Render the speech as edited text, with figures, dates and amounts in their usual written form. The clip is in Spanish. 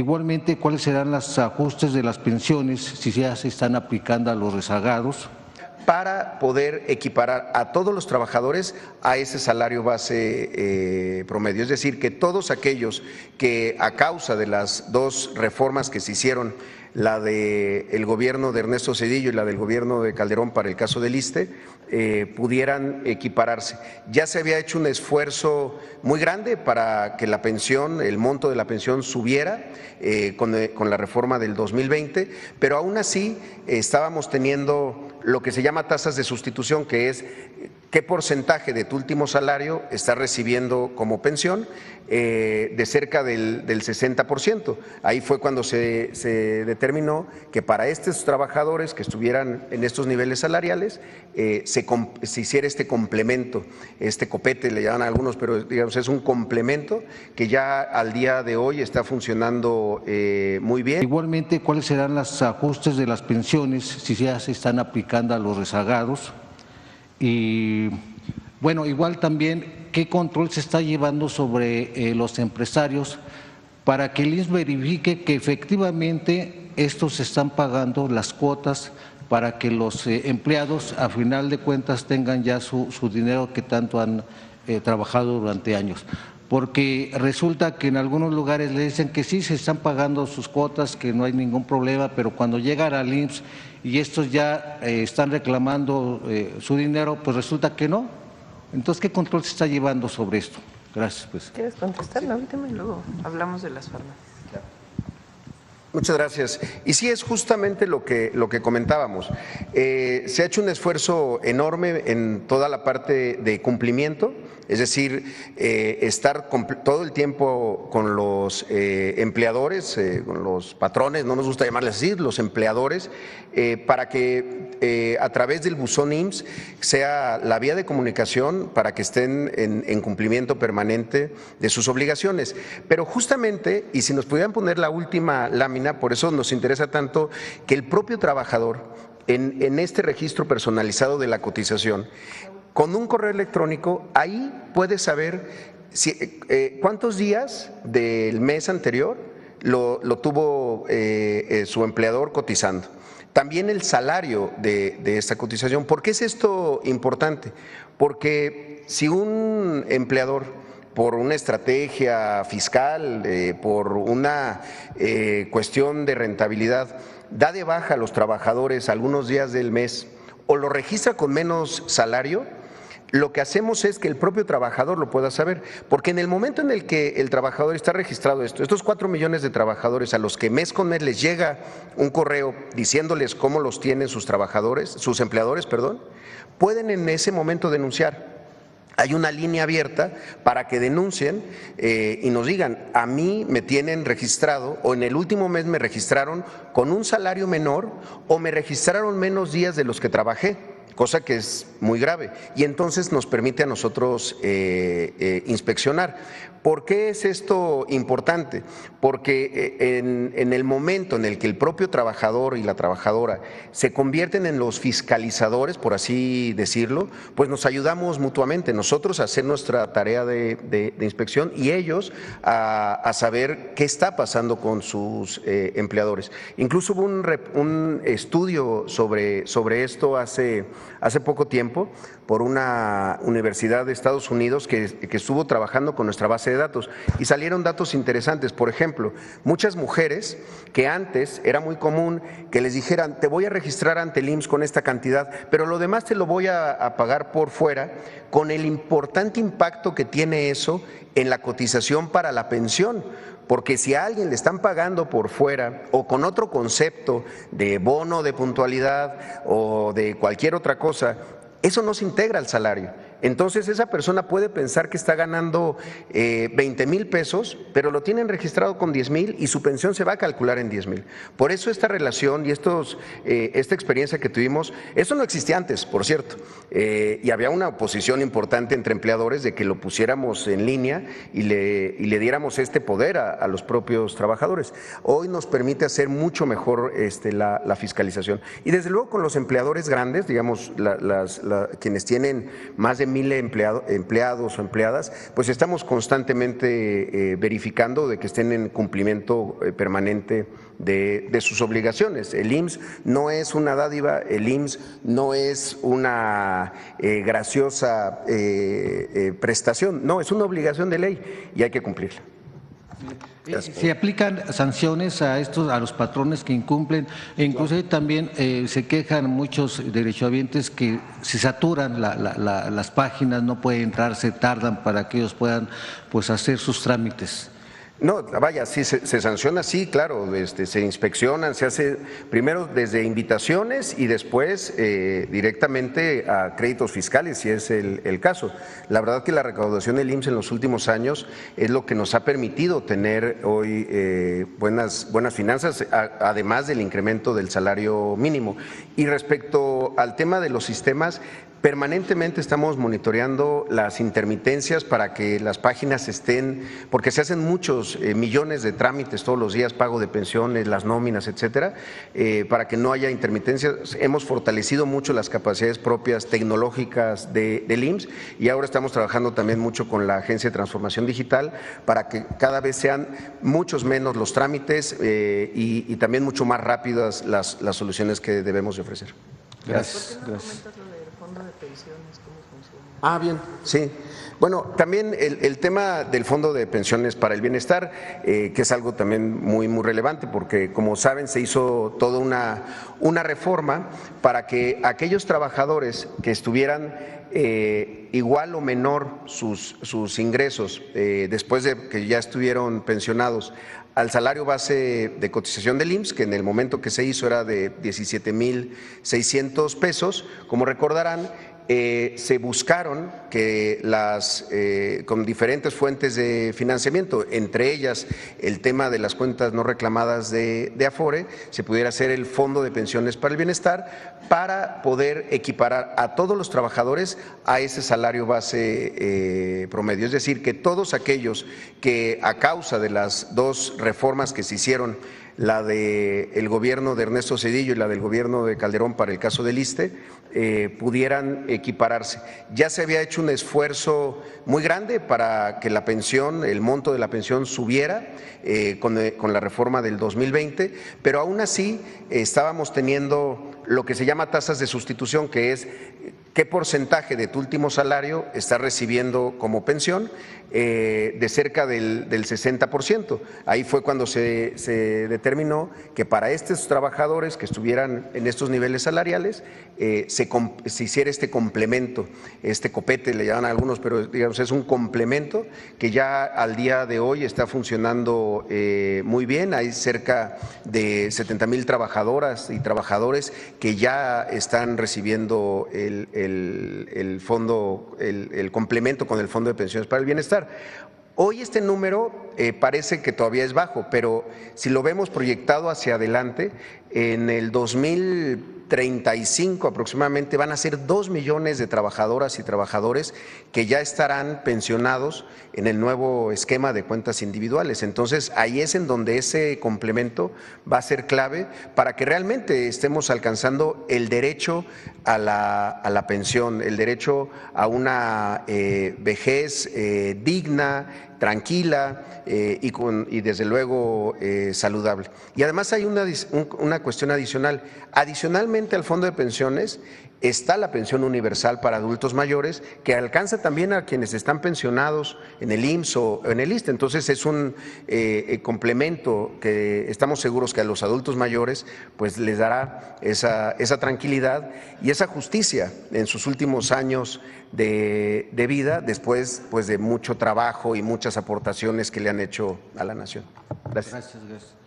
Igualmente, ¿cuáles serán los ajustes de las pensiones si ya se están aplicando a los rezagados? Para poder equiparar a todos los trabajadores a ese salario base promedio. Es decir, que todos aquellos que a causa de las dos reformas que se hicieron, la del gobierno de Ernesto Zedillo y la del gobierno de Calderón para el caso del ISSSTE, pudieran equipararse. Ya se había hecho un esfuerzo muy grande para que la pensión, el monto de la pensión subiera con la reforma del 2020, pero aún así estábamos teniendo lo que se llama tasas de sustitución, que es qué porcentaje de tu último salario estás recibiendo como pensión, de cerca del 60%. Ahí fue cuando se determinó que para estos trabajadores que estuvieran en estos niveles salariales se hiciera este complemento, este copete le llaman a algunos, pero digamos es un complemento que ya al día de hoy está funcionando muy bien. Igualmente, ¿cuáles serán los ajustes de las pensiones si ya se están aplicando a los rezagados? Y bueno, igual también, ¿qué control se está llevando sobre los empresarios para que el IMSS verifique que efectivamente estos están pagando las cuotas para que los empleados a final de cuentas tengan ya su dinero que tanto han trabajado durante años? Porque resulta que en algunos lugares le dicen que sí, se están pagando sus cuotas, que no hay ningún problema, pero cuando llegan al IMSS y estos ya están reclamando su dinero, pues resulta que no. Entonces, ¿qué control se está llevando sobre esto? Gracias. Pues. ¿Quieres contestar la última y luego hablamos de las farmacias? Muchas gracias. Y sí, es justamente lo que comentábamos. Se ha hecho un esfuerzo enorme en toda la parte de cumplimiento, es decir, estar todo el tiempo con los empleadores, con los patrones, no nos gusta llamarles así, los empleadores, para que a través del buzón IMSS sea la vía de comunicación para que estén en cumplimiento permanente de sus obligaciones. Pero justamente, y si nos pudieran poner la última lámina, por eso nos interesa tanto que el propio trabajador en este registro personalizado de la cotización, con un correo electrónico, ahí puede saber cuántos días del mes anterior lo tuvo su empleador cotizando. También el salario de esta cotización. ¿Por qué es esto importante? Porque si un empleador, por una estrategia fiscal, por una cuestión de rentabilidad, da de baja a los trabajadores algunos días del mes o lo registra con menos salario, lo que hacemos es que el propio trabajador lo pueda saber, porque en el momento en el que el trabajador está registrado estos 4 millones de trabajadores a los que mes con mes les llega un correo diciéndoles cómo los tienen sus trabajadores, sus empleadores, pueden en ese momento denunciar. Hay una línea abierta para que denuncien y nos digan, a mí me tienen registrado o en el último mes me registraron con un salario menor o me registraron menos días de los que trabajé, cosa que es muy grave y entonces nos permite a nosotros inspeccionar. ¿Por qué es esto importante? Porque en el momento en el que el propio trabajador y la trabajadora se convierten en los fiscalizadores, por así decirlo, pues nos ayudamos mutuamente, nosotros a hacer nuestra tarea de inspección y ellos a saber qué está pasando con sus empleadores. Incluso hubo un estudio sobre esto hace poco tiempo por una universidad de Estados Unidos que estuvo trabajando con nuestra base de datos y salieron datos interesantes. Por ejemplo, muchas mujeres que antes era muy común que les dijeran te voy a registrar ante el IMSS con esta cantidad, pero lo demás te lo voy a pagar por fuera, con el importante impacto que tiene eso en la cotización para la pensión. Porque si a alguien le están pagando por fuera o con otro concepto de bono de puntualidad o de cualquier otra cosa, eso no se integra al salario. Entonces esa persona puede pensar que está ganando 20,000 pesos, pero lo tienen registrado con 10,000 y su pensión se va a calcular en 10,000. Por eso esta relación y esta experiencia que tuvimos, eso no existía antes, por cierto, y había una oposición importante entre empleadores de que lo pusiéramos en línea y le diéramos este poder a los propios trabajadores. Hoy nos permite hacer mucho mejor la fiscalización. Y desde luego con los empleadores grandes, digamos, quienes tienen más de 1000 empleados o empleadas, pues estamos constantemente verificando de que estén en cumplimiento permanente de sus obligaciones. El IMSS no es una dádiva, el IMSS no es una graciosa prestación, no, es una obligación de ley y hay que cumplirla. Se aplican sanciones a los patrones que incumplen, e incluso también se quejan muchos derechohabientes que se saturan las páginas, no pueden entrar, se tardan para que ellos puedan pues hacer sus trámites. No, vaya, sí, se sanciona, sí, claro, se inspeccionan, se hace primero desde invitaciones y después directamente a créditos fiscales, si es el caso. La verdad que la recaudación del IMSS en los últimos años es lo que nos ha permitido tener hoy buenas finanzas, además del incremento del salario mínimo. Y respecto al tema de los sistemas, permanentemente estamos monitoreando las intermitencias para que las páginas estén, porque se hacen muchos millones de trámites todos los días, pago de pensiones, las nóminas, etcétera, para que no haya intermitencias. Hemos fortalecido mucho las capacidades propias tecnológicas del IMSS y ahora estamos trabajando también mucho con la Agencia de Transformación Digital para que cada vez sean muchos menos los trámites y también mucho más rápidas las soluciones que debemos de ofrecer. Gracias. ¿Por qué no comentas lo del fondo de pensiones? ¿Cómo funciona? Ah, bien, sí. Bueno, también el tema del Fondo de Pensiones para el Bienestar, que es algo también muy relevante, porque como saben se hizo toda una reforma para que aquellos trabajadores que estuvieran igual o menor sus ingresos después de que ya estuvieron pensionados al salario base de cotización del IMSS, que en el momento que se hizo era de 17,600 pesos, como recordarán, se buscaron que con diferentes fuentes de financiamiento, entre ellas el tema de las cuentas no reclamadas de Afore, se pudiera hacer el Fondo de Pensiones para el Bienestar para poder equiparar a todos los trabajadores a ese salario base promedio. Es decir, que todos aquellos que a causa de las dos reformas que se hicieron, la del gobierno de Ernesto Zedillo y la del gobierno de Calderón para el caso del ISSSTE, pudieran equipararse. Ya se había hecho un esfuerzo muy grande para que la pensión, el monto de la pensión subiera con la reforma del 2020, pero aún así estábamos teniendo lo que se llama tasas de sustitución, que es qué porcentaje de tu último salario estás recibiendo como pensión, de cerca del 60%. Ahí fue cuando se determinó que para estos trabajadores que estuvieran en estos niveles salariales se hiciera este complemento, este copete le llaman a algunos, pero digamos es un complemento que ya al día de hoy está funcionando muy bien. Hay cerca de 70,000 trabajadoras y trabajadores que ya están recibiendo el fondo, el complemento con el Fondo de Pensiones para el Bienestar. Hoy este número parece que todavía es bajo, pero si lo vemos proyectado hacia adelante, en el 2035 aproximadamente van a ser 2 millones de trabajadoras y trabajadores que ya estarán pensionados en el nuevo esquema de cuentas individuales. Entonces, ahí es en donde ese complemento va a ser clave para que realmente estemos alcanzando el derecho a la pensión, el derecho a una vejez digna, tranquila y desde luego saludable. Y además hay una cuestión adicional. Adicionalmente al Fondo de Pensiones está la pensión universal para adultos mayores, que alcanza también a quienes están pensionados en el IMSS o en el ISSSTE. Entonces es un complemento que estamos seguros que a los adultos mayores pues les dará esa tranquilidad y esa justicia en sus últimos años de vida, después pues de mucho trabajo y muchas aportaciones que le han hecho a la nación. Gracias. Gracias.